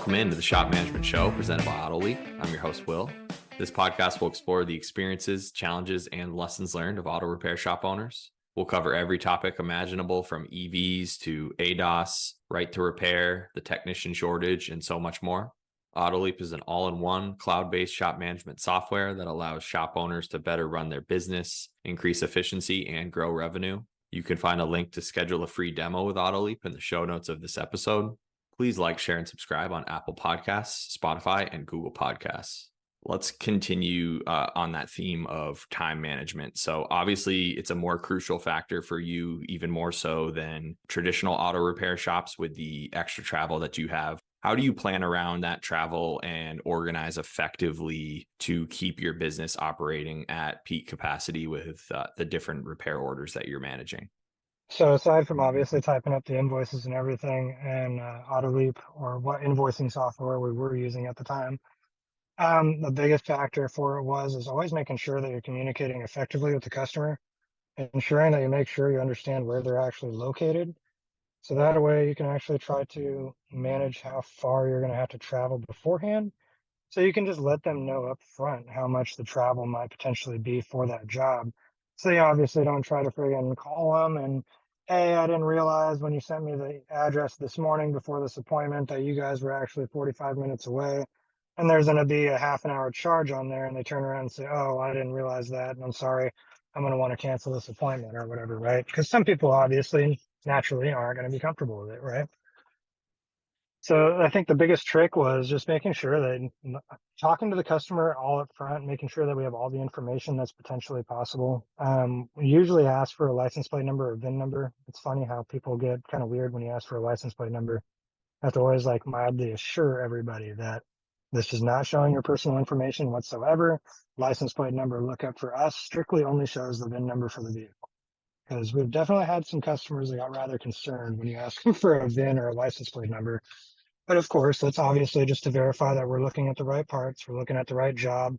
Welcome into the Shop Management Show presented by AutoLeap. I'm your host, Will. This podcast will explore the experiences, challenges, and lessons learned of auto repair shop owners. We'll cover every topic imaginable from EVs to ADAS, right to repair, the technician shortage, and so much more. AutoLeap is an all-in-one cloud-based shop management software that allows shop owners to better run their business, increase efficiency, and grow revenue. You can find a link to schedule a free demo with AutoLeap in the show notes of this episode. Please like, share, and subscribe on Apple Podcasts, Spotify, and Google Podcasts. Let's continue on that theme of time management. So obviously, it's a more crucial factor for you, even more so than traditional auto repair shops with the extra travel that you have. How do you plan around that travel and organize effectively to keep your business operating at peak capacity with the different repair orders that you're managing? So aside from obviously typing up the invoices and everything and AutoLeap or what invoicing software we were using at the time, the biggest factor for it is always making sure that you're communicating effectively with the customer, ensuring that you make sure you understand where they're actually located. So that way you can actually try to manage how far you're going to have to travel beforehand. So you can just let them know up front how much the travel might potentially be for that job. So you obviously don't try to friggin' call them and, hey, I didn't realize when you sent me the address this morning before this appointment that you guys were actually 45 minutes away. And there's going to be a half an hour charge on there. And they turn around and say, oh, I didn't realize that. And I'm sorry, I'm going to want to cancel this appointment or whatever, right? Because some people obviously naturally aren't going to be comfortable with it, right? So I think the biggest trick was just making sure that talking to the customer all up front, making sure that we have all the information that's potentially possible. We usually ask for a license plate number or VIN number. It's funny how people get kind of weird when you ask for a license plate number. I have to always like mildly assure everybody that this is not showing your personal information whatsoever. License plate number lookup for us strictly only shows the VIN number for the vehicle. Because we've definitely had some customers that got rather concerned when you ask them for a VIN or a license plate number. But of course, that's obviously just to verify that we're looking at the right parts, we're looking at the right job,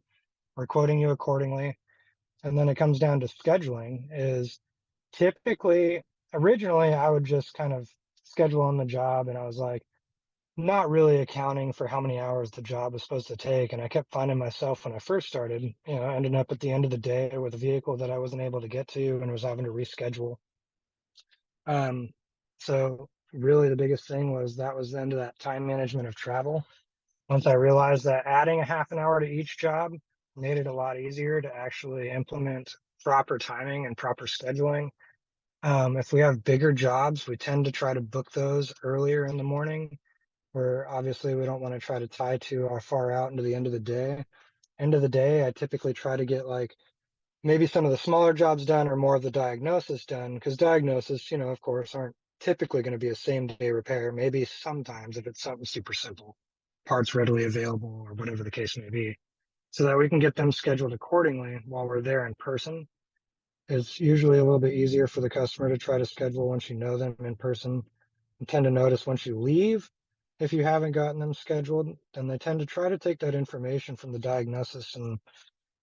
we're quoting you accordingly. And then it comes down to scheduling is typically, originally, I would just kind of schedule on the job. And I was like, not really accounting for how many hours the job was supposed to take. And I kept finding myself when I first started, ending up at the end of the day with a vehicle that I wasn't able to get to and was having to reschedule. So really the biggest thing was the end of that time management of travel. Once I realized that adding a half an hour to each job made it a lot easier to actually implement proper timing and proper scheduling. If we have bigger jobs, we tend to try to book those earlier in the morning, where obviously we don't want to try to tie too far out into the end of the day. End of the day, I typically try to get like maybe some of the smaller jobs done or more of the diagnosis done, because diagnosis, of course, aren't typically going to be a same day repair. Maybe sometimes if it's something super simple, parts readily available or whatever the case may be, so that we can get them scheduled accordingly while we're there in person. It's usually a little bit easier for the customer to try to schedule once you know them in person. You tend to notice once you leave, if you haven't gotten them scheduled, then they tend to try to take that information from the diagnosis and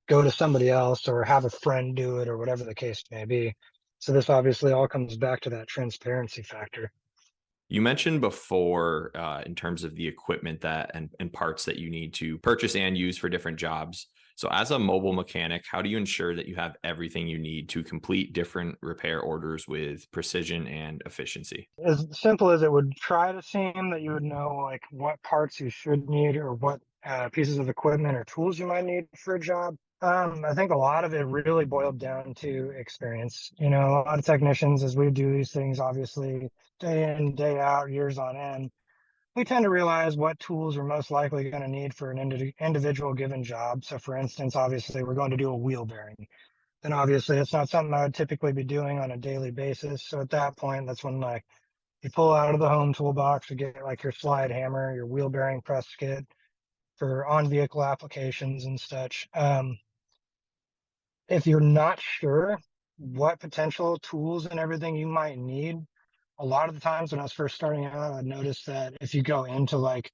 go to somebody else or have a friend do it or whatever the case may be. So this obviously all comes back to that transparency factor. You mentioned before in terms of the equipment that and parts that you need to purchase and use for different jobs. So as a mobile mechanic, how do you ensure that you have everything you need to complete different repair orders with precision and efficiency? As simple as it would try to seem, that you would know like what parts you should need or what pieces of equipment or tools you might need for a job. I think a lot of it really boiled down to experience. A lot of technicians, as we do these things, obviously day in, day out, years on end, we tend to realize what tools we're most likely going to need for an individual given job. So for instance, obviously we're going to do a wheel bearing. Then obviously it's not something I would typically be doing on a daily basis. So at that point, that's when like you pull out of the home toolbox to get like your slide hammer, your wheel bearing press kit for on vehicle applications and such. If you're not sure what potential tools and everything you might need, a lot of the times when I was first starting out, I noticed that if you go into like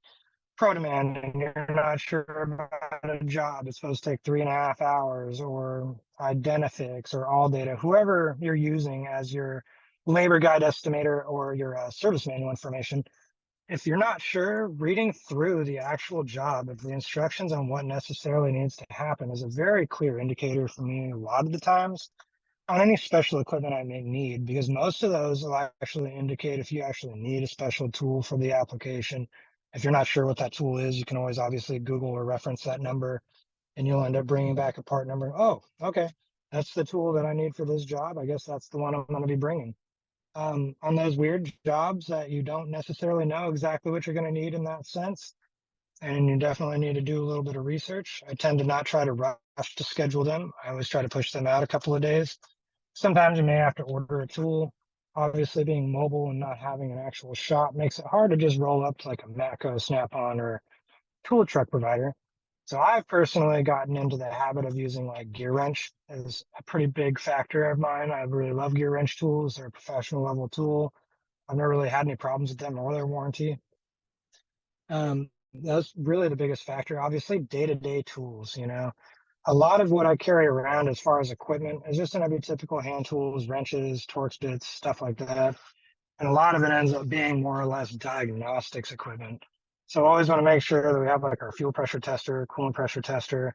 pro demand and you're not sure about a job, it's supposed to take 3.5 hours, or Identifix or AllData, whoever you're using as your labor guide estimator or your service manual information, if you're not sure, reading through the actual job of the instructions on what necessarily needs to happen is a very clear indicator for me a lot of the times on any special equipment I may need, because most of those will actually indicate if you actually need a special tool for the application. If you're not sure what that tool is, you can always obviously Google or reference that number, and you'll end up bringing back a part number. Oh, okay, that's the tool that I need for this job. I guess that's the one I'm going to be bringing. On those weird jobs that you don't necessarily know exactly what you're going to need in that sense, and you definitely need to do a little bit of research. I tend to not try to rush to schedule them. I always try to push them out a couple of days. Sometimes you may have to order a tool. Obviously, being mobile and not having an actual shop makes it hard to just roll up to like a Matco, Snap-on, or tool truck provider. So I've personally gotten into the habit of using like Gear Wrench as a pretty big factor of mine. I really love Gear Wrench tools. They're a professional level tool. I've never really had any problems with them or their warranty. That's really the biggest factor. Obviously, day-to-day tools, a lot of what I carry around as far as equipment is just gonna be typical hand tools, wrenches, Torx bits, stuff like that. And a lot of it ends up being more or less diagnostics equipment. So I always want to make sure that we have like our fuel pressure tester, coolant pressure tester,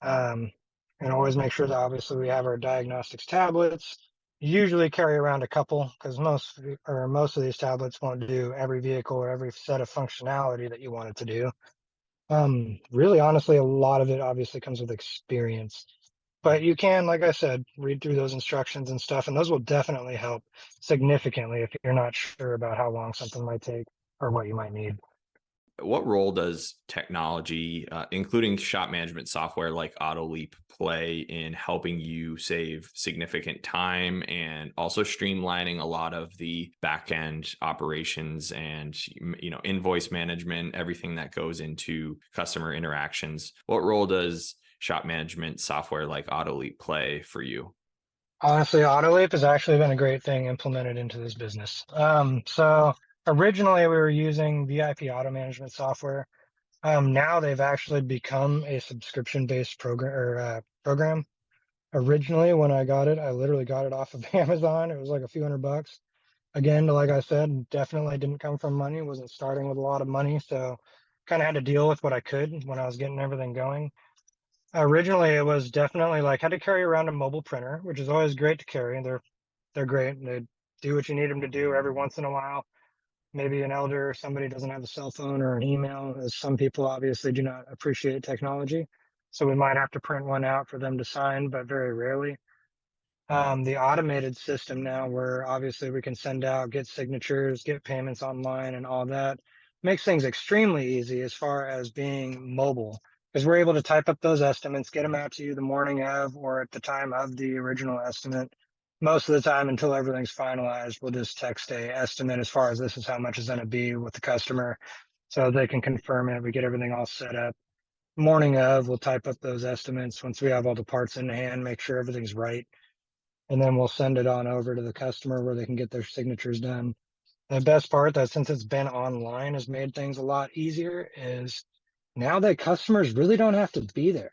um, and always make sure that obviously we have our diagnostics tablets. Usually carry around a couple because most of these tablets won't do every vehicle or every set of functionality that you want it to do. Really, honestly, a lot of it obviously comes with experience. But you can, like I said, read through those instructions and stuff, and those will definitely help significantly if you're not sure about how long something might take or what you might need. What role does technology, including shop management software like AutoLeap, play in helping you save significant time and also streamlining a lot of the back end operations and invoice management, everything that goes into customer interactions? What role does shop management software like AutoLeap play for you? Honestly, AutoLeap has actually been a great thing implemented into this business. So originally we were using VIP auto management software. Now they've actually become a subscription-based program. Originally, when I got it, I literally got it off of Amazon. It was like a few $100. Again, like I said, definitely didn't come from money, wasn't starting with a lot of money. So kind of had to deal with what I could when I was getting everything going. Originally, it was definitely like had to carry around a mobile printer, which is always great to carry. They're great. They do what you need them to do every once in a while. Maybe an elder or somebody doesn't have a cell phone or an email, as some people obviously do not appreciate technology. So we might have to print one out for them to sign, but very rarely. The automated system now, where obviously we can send out, get signatures, get payments online, and all that, makes things extremely easy as far as being mobile, because we're able to type up those estimates, get them out to you the morning of or at the time of the original estimate. Most of the time, until everything's finalized, we'll just text a estimate as far as this is how much it's going to be with the customer, so they can confirm it. We get everything all set up. Morning of, we'll type up those estimates once we have all the parts in hand, make sure everything's right, and then we'll send it on over to the customer where they can get their signatures done. The best part, that since it's been online, has made things a lot easier, is now that customers really don't have to be there.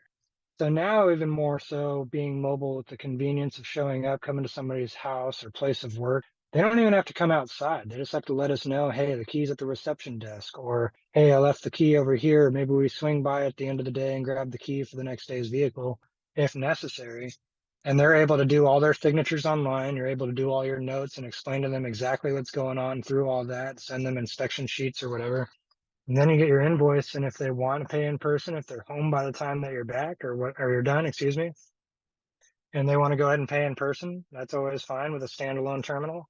So now, even more so, being mobile with the convenience of showing up, coming to somebody's house or place of work, they don't even have to come outside. They just have to let us know, hey, the key's at the reception desk, or hey, I left the key over here. Maybe we swing by at the end of the day and grab the key for the next day's vehicle if necessary. And they're able to do all their signatures online. You're able to do all your notes and explain to them exactly what's going on through all that, send them inspection sheets or whatever. And then you get your invoice, and if they want to pay in person, if they're home by the time that you're back or you're done, excuse me, and they want to go ahead and pay in person, that's always fine with a standalone terminal.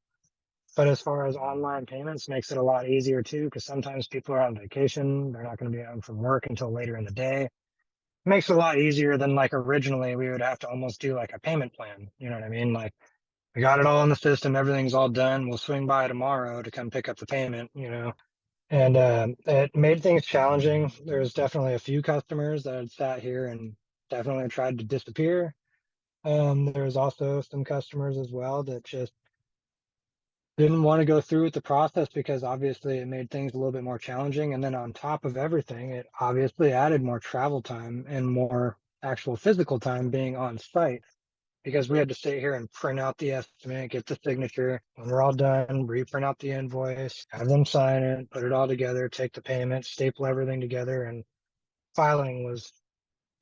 But as far as online payments, makes it a lot easier too, because sometimes people are on vacation, they're not going to be home from work until later in the day. It makes it a lot easier than like originally we would have to almost do like a payment plan. You know what I mean? Like we got it all in the system, everything's all done. We'll swing by tomorrow to come pick up the payment. And it made things challenging. There's definitely a few customers that had sat here and definitely tried to disappear. There's also some customers as well that just didn't want to go through with the process because obviously it made things a little bit more challenging. And then on top of everything, it obviously added more travel time and more actual physical time being on site. because we had to sit here and print out the estimate, get the signature. When we're all done, reprint out the invoice, have them sign it, put it all together, take the payment, staple everything together. And filing was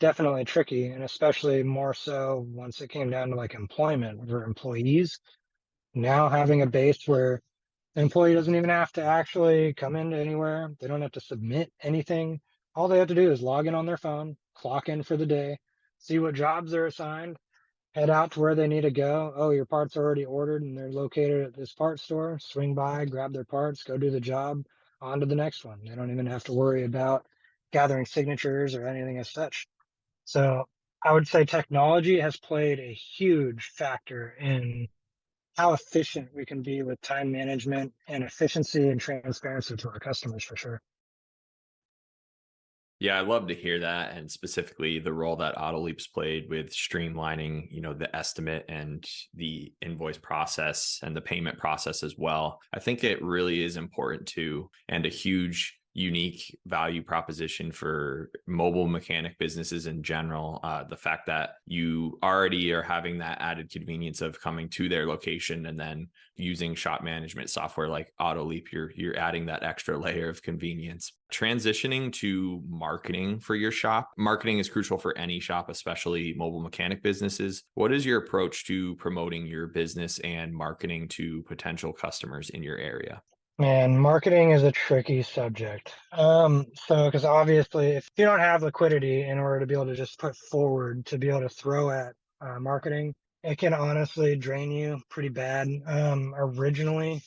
definitely tricky. And especially more so once it came down to like employment for employees. Now having a base where the employee doesn't even have to actually come into anywhere. They don't have to submit anything. All they have to do is log in on their phone, clock in for the day, see what jobs they're assigned, head out to where they need to go. Oh, your parts are already ordered and they're located at this part store. Swing by, grab their parts, go do the job, on to the next one. They don't even have to worry about gathering signatures or anything as such. So I would say technology has played a huge factor in how efficient we can be with time management and efficiency and transparency to our customers for sure. Yeah, I love to hear that, and specifically the role that AutoLeap's played with streamlining, the estimate and the invoice process and the payment process as well. I think it really is important too, and a huge unique value proposition for mobile mechanic businesses in general. The fact that you already are having that added convenience of coming to their location and then using shop management software like AutoLeap, you're adding that extra layer of convenience. Transitioning to marketing for your shop. Marketing is crucial for any shop, especially mobile mechanic businesses. What is your approach to promoting your business and marketing to potential customers in your area? Man, marketing is a tricky subject. Because obviously, if you don't have liquidity in order to be able to just put forward to be able to throw at marketing, it can honestly drain you pretty bad. Originally,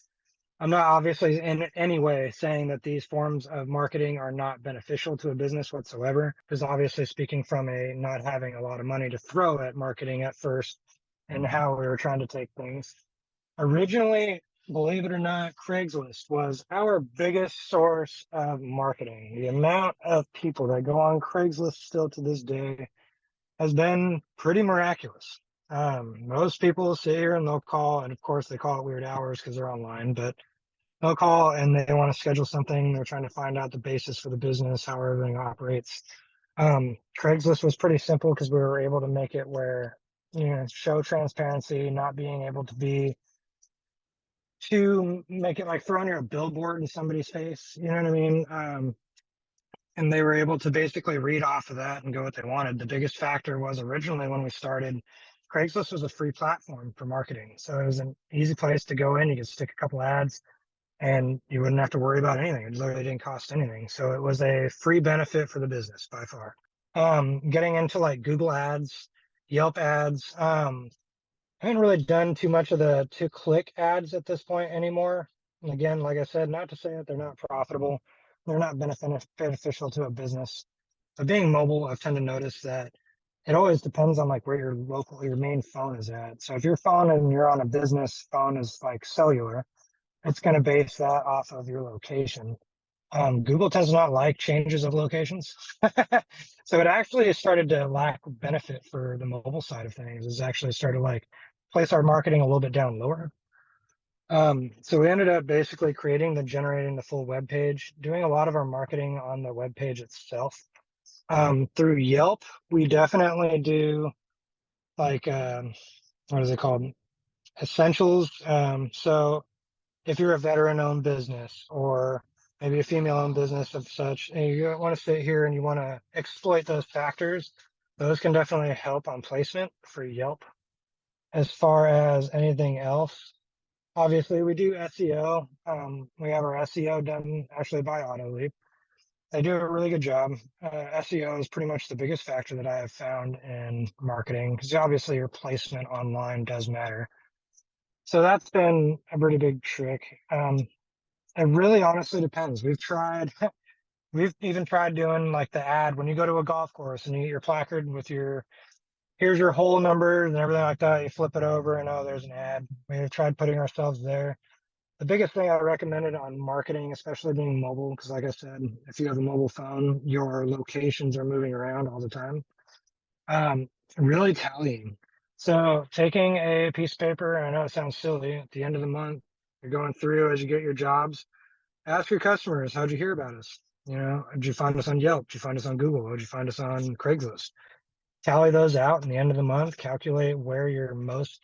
I'm not obviously in any way saying that these forms of marketing are not beneficial to a business whatsoever, because obviously speaking from a not having a lot of money to throw at marketing at first and how we were trying to take things. Originally, believe it or not, Craigslist was our biggest source of marketing. The amount of people that go on Craigslist still to this day has been pretty miraculous. Most people sit here and they'll call, and of course they call it weird hours because they're online, but they'll call and they want to schedule something. They're trying to find out the basis for the business, how everything operates. Craigslist was pretty simple because we were able to make it where, show transparency, not being able to be to make it like throwing your billboard in somebody's face. You know what I mean? And they were able to basically read off of that and go what they wanted. The biggest factor was originally when we started, Craigslist was a free platform for marketing. So it was an easy place to go in. You could stick a couple ads and you wouldn't have to worry about anything. It literally didn't cost anything. So it was a free benefit for the business by far. Getting into like Google ads, Yelp ads, I haven't really done too much of the to click ads at this point anymore. And again, like I said, not to say that they're not profitable, they're not beneficial to a business. But being mobile, I've tend to notice that it always depends on like where your main phone is at. So if your phone and you're on a business phone is like cellular, it's going to base that off of your location. Google tends not like changes of locations. So it actually started to lack benefit for the mobile side of things. It's actually started like place our marketing a little bit down lower. So we ended up basically generating the full web page, doing a lot of our marketing on the web page itself. Through Yelp, we definitely do like, what is it called? Essentials. So if you're a veteran owned business or maybe a female owned business of such, and you want to sit here and you want to exploit those factors, those can definitely help on placement for Yelp. As far as anything else, obviously we do SEO. We have our SEO done actually by AutoLeap. They do a really good job. SEO is pretty much the biggest factor that I have found in marketing because obviously your placement online does matter. So that's been a pretty big trick. It really honestly depends. We've even tried doing like the ad when you go to a golf course and you get your placard with here's your hole number and everything like that. You flip it over and oh, there's an ad. We've tried putting ourselves there. The biggest thing I recommended on marketing, especially being mobile, because like I said, if you have a mobile phone, your locations are moving around all the time. Um, Really tallying. So taking a piece of paper, and I know it sounds silly, at the end of the month, you're going through as you get your jobs, ask your customers, how'd you hear about us? Did you find us on Yelp? Did you find us on Google? Did you find us on Craigslist? tally those out in the end of the month, calculate where your most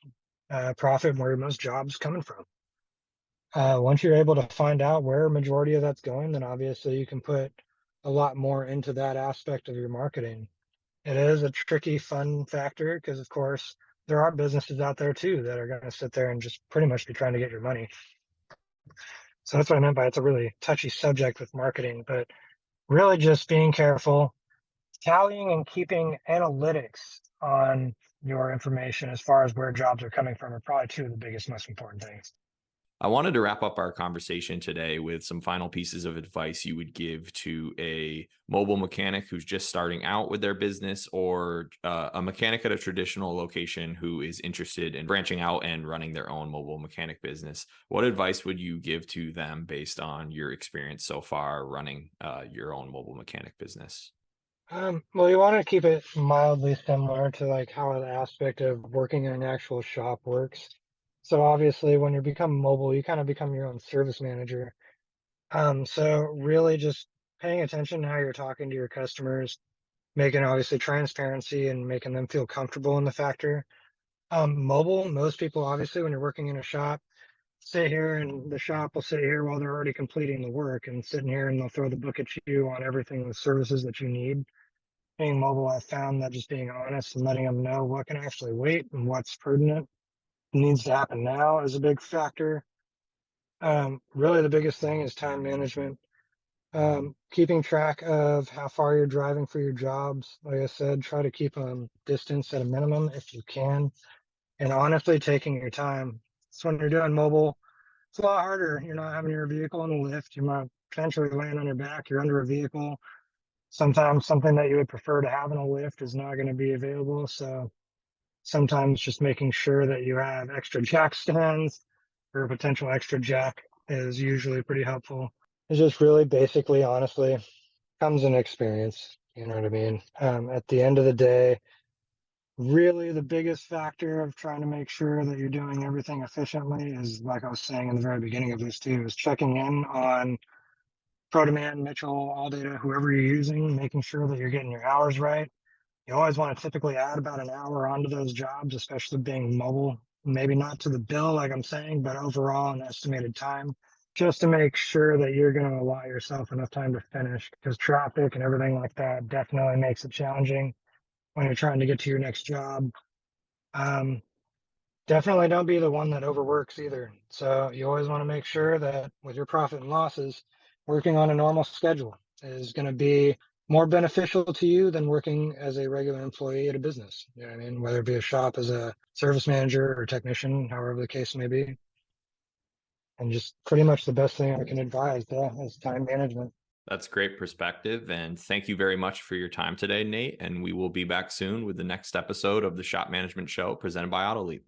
profit, where your most jobs coming from. Once you're able to find out where a majority of that's going, then obviously you can put a lot more into that aspect of your marketing. It is a tricky, fun factor because, of course, there are businesses out there too that are going to sit there and just pretty much be trying to get your money. So that's what I meant by it's a really touchy subject with marketing, but really just being careful, tallying and keeping analytics on your information as far as where jobs are coming from are probably two of the biggest, most important things. I wanted to wrap up our conversation today with some final pieces of advice you would give to a mobile mechanic who's just starting out with their business, or a mechanic at a traditional location who is interested in branching out and running their own mobile mechanic business. What advice would you give to them based on your experience so far running your own mobile mechanic business? Well, you want to keep it mildly similar to like how the aspect of working in an actual shop works. So obviously, when you become mobile, you kind of become your own service manager. So really just paying attention to how you're talking to your customers, making obviously transparency and making them feel comfortable in the factor. Mobile, most people obviously when you're working in a shop, sit here and the shop will sit here while they're already completing the work and sitting here and they'll throw the book at you on everything the services that you need. Being mobile, I found that just being honest and letting them know what can actually wait and what's pertinent needs to happen now is a big factor. Really, the biggest thing is time management. Keeping track of how far you're driving for your jobs. Like I said, try to keep distance at a minimum if you can. And honestly, taking your time. So when you're doing mobile, it's a lot harder. You're not having your vehicle in a lift. You might potentially land on your back. You're under a vehicle. Sometimes something that you would prefer to have in a lift is not going to be available. So sometimes just making sure that you have extra jack stands or a potential extra jack is usually pretty helpful. It's just really basically, honestly, comes in experience. You know what I mean? At the end of the day, really the biggest factor of trying to make sure that you're doing everything efficiently is, like I was saying in the very beginning of this too, is checking in on ProDemand, Mitchell, AllData, whoever you're using, making sure that you're getting your hours right. You always want to typically add about an hour onto those jobs, especially being mobile. Maybe not to the bill, like I'm saying, but overall an estimated time, just to make sure that you're going to allow yourself enough time to finish because traffic and everything like that definitely makes it challenging when you're trying to get to your next job. Um, Definitely don't be the one that overworks either. So you always want to make sure that with your profit and losses, working on a normal schedule is going to be more beneficial to you than working as a regular employee at a business. You know what I mean? Whether it be a shop as a service manager or technician, however the case may be. And just pretty much the best thing I can advise is time management. That's great perspective. And thank you very much for your time today, Nate. And we will be back soon with the next episode of the Shop Management Show presented by AutoLeap.